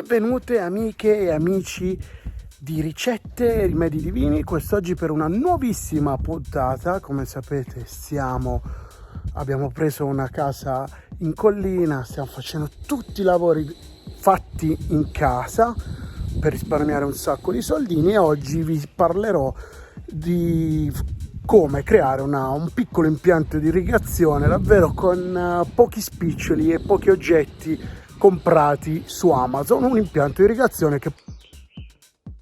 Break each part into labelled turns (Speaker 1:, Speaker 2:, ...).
Speaker 1: Benvenute amiche e amici di Ricette e Rimedi Divini, quest'oggi per una nuovissima puntata. Come sapete abbiamo preso una casa in collina, stiamo facendo tutti i lavori fatti in casa per risparmiare un sacco di soldini e oggi vi parlerò di come creare un piccolo impianto di irrigazione davvero con pochi spiccioli e pochi oggetti comprati su Amazon. Un impianto di irrigazione che...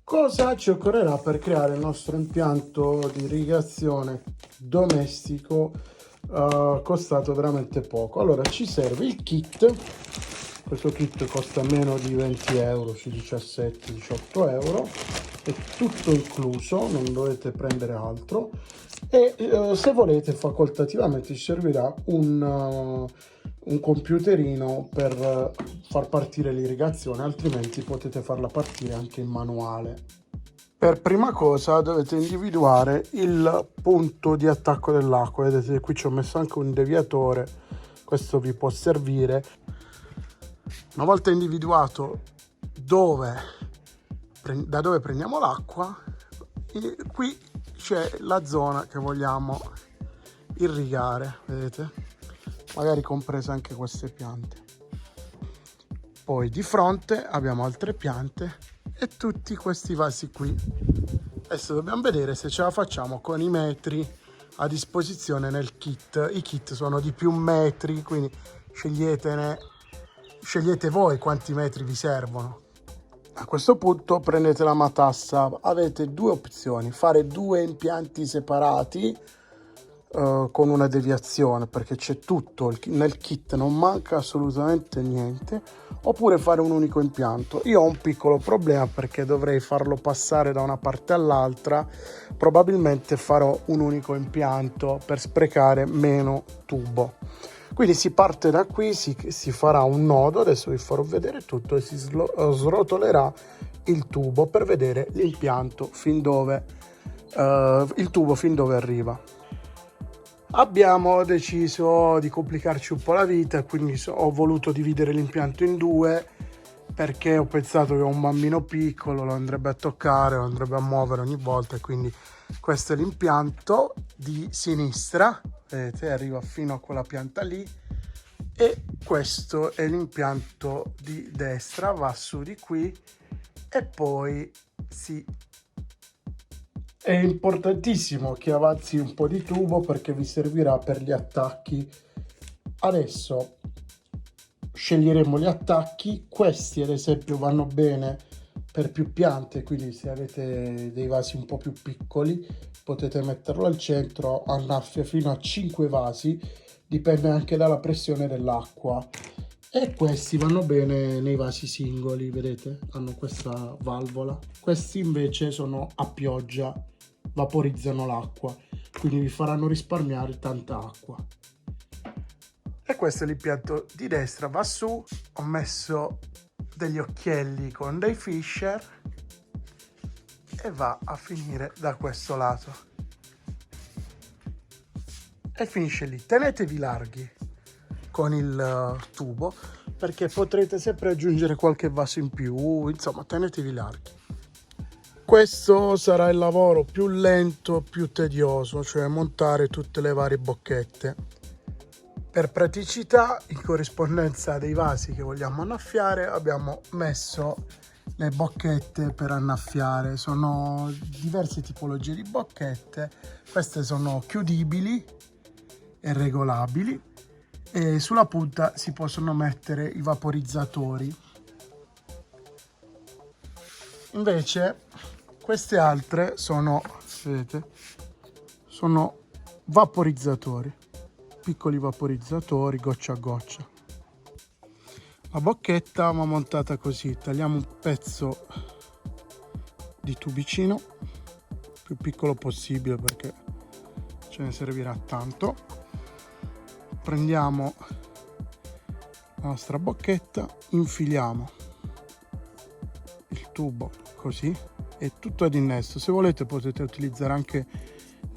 Speaker 1: Cosa ci occorrerà per creare il nostro impianto di irrigazione domestico costato veramente poco? Allora, ci serve il kit. Questo kit costa meno di 20 euro, sui 17-18 euro, è tutto incluso, non dovete prendere altro. E se volete facoltativamente ci servirà un computerino per far partire l'irrigazione, altrimenti potete farla partire anche in manuale. Per prima cosa dovete individuare il punto di attacco dell'acqua. Vedete, qui ci ho messo anche un deviatore, questo vi può servire. Una volta individuato da dove prendiamo l'acqua, qui c'è la zona che vogliamo irrigare, vedete? Magari comprese anche queste piante. Poi di fronte abbiamo altre piante e tutti questi vasi qui. Adesso dobbiamo vedere se ce la facciamo con i metri a disposizione nel kit. I kit sono di più metri, quindi scegliete voi quanti metri vi servono. A questo punto prendete la matassa. Avete due opzioni: fare due impianti separati con una deviazione, perché c'è tutto nel kit, non manca assolutamente niente, oppure fare un unico impianto. Io ho un piccolo problema perché dovrei farlo passare da una parte all'altra. Probabilmente farò un unico impianto per sprecare meno tubo. Quindi si parte da qui, si farà un nodo, adesso vi farò vedere tutto, e si srotolerà il tubo per vedere l'impianto fin dove arriva. Abbiamo deciso di complicarci un po' la vita, quindi ho voluto dividere l'impianto in due, perché ho pensato che un bambino piccolo lo andrebbe a toccare, lo andrebbe a muovere ogni volta, e quindi questo è l'impianto di sinistra, vedete, arriva fino a quella pianta lì, e questo è l'impianto di destra, va su di qui e poi È importantissimo che avanzi un po' di tubo perché vi servirà per gli attacchi. Adesso sceglieremo gli attacchi. Questi ad esempio vanno bene per più piante, quindi se avete dei vasi un po' più piccoli potete metterlo al centro, annaffia fino a 5 vasi, dipende anche dalla pressione dell'acqua. E questi vanno bene nei vasi singoli, vedete? Hanno questa valvola. Questi invece sono a pioggia, vaporizzano l'acqua, quindi vi faranno risparmiare tanta acqua. E questo è l'impianto di destra, va su. Ho messo degli occhielli con dei fisher e va a finire da questo lato e finisce lì. Tenetevi larghi con il tubo, perché potrete sempre aggiungere qualche vaso in più, insomma tenetevi larghi. Questo sarà il lavoro più lento, più tedioso, cioè montare tutte le varie bocchette. Per praticità, in corrispondenza dei vasi che vogliamo annaffiare, abbiamo messo le bocchette per annaffiare. Sono diverse tipologie di bocchette, queste sono chiudibili e regolabili, e sulla punta si possono mettere i vaporizzatori. Invece queste altre sono, vedete, sono vaporizzatori, piccoli vaporizzatori goccia a goccia. La bocchetta va montata così: tagliamo un pezzo di tubicino più piccolo possibile perché ce ne servirà tanto. Prendiamo la nostra bocchetta, infiliamo il tubo così, è tutto ad innesto. Se volete potete utilizzare anche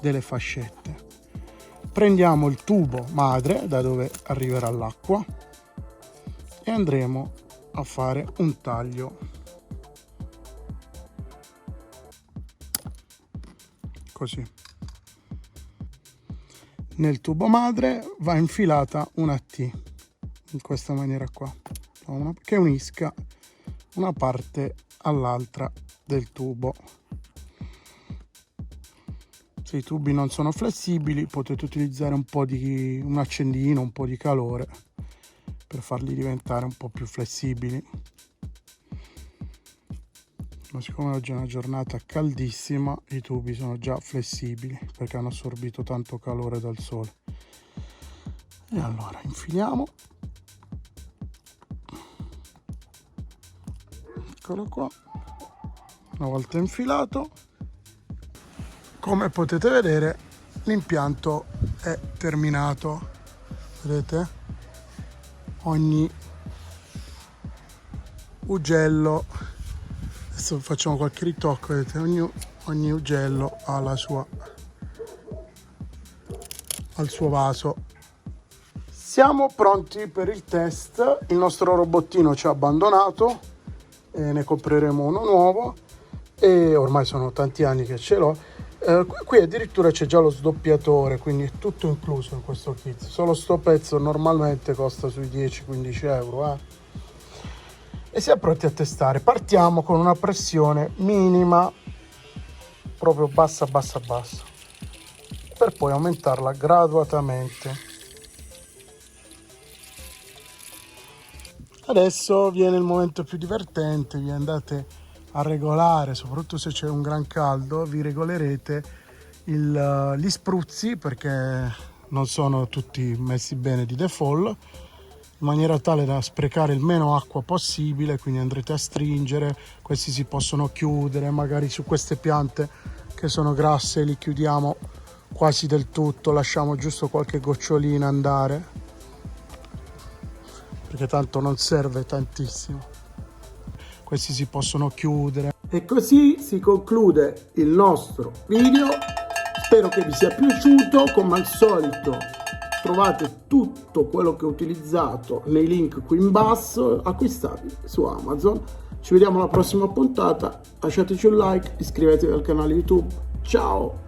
Speaker 1: delle fascette. Prendiamo il tubo madre da dove arriverà l'acqua e andremo a fare un taglio così. Nel tubo madre va infilata una T in questa maniera qua, che unisca una parte all'altra del tubo. Se i tubi non sono flessibili potete utilizzare un accendino, un po' di calore per farli diventare un po' più flessibili. Ma siccome oggi è una giornata caldissima, i tubi sono già flessibili perché hanno assorbito tanto calore dal sole. E allora infiliamo, eccolo qua. Una volta infilato, come potete vedere, l'impianto è terminato. Vedete? Ogni ugello, adesso facciamo qualche ritocco, vedete? Ogni ugello ha al suo vaso. Siamo pronti per il test. Il nostro robottino ci ha abbandonato e ne compreremo uno nuovo, e ormai sono tanti anni che ce l'ho. Qui addirittura c'è già lo sdoppiatore, quindi è tutto incluso in questo kit. Solo sto pezzo normalmente costa sui 10-15 euro. E siamo pronti a testare. Partiamo con una pressione minima, proprio bassa, per poi aumentarla graduatamente. Adesso viene il momento più divertente, vi andate a regolare, soprattutto se c'è un gran caldo, vi regolerete gli spruzzi, perché non sono tutti messi bene di default, in maniera tale da sprecare il meno acqua possibile. Quindi andrete a stringere, questi si possono chiudere, magari su queste piante che sono grasse li chiudiamo quasi del tutto, lasciamo giusto qualche gocciolina andare, perché tanto non serve tantissimo. Questi si possono chiudere. E così si conclude il nostro video. Spero che vi sia piaciuto. Come al solito trovate tutto quello che ho utilizzato nei link qui in basso, acquistabili su Amazon. Ci vediamo alla prossima puntata. Lasciateci un like, iscrivetevi al canale YouTube. Ciao!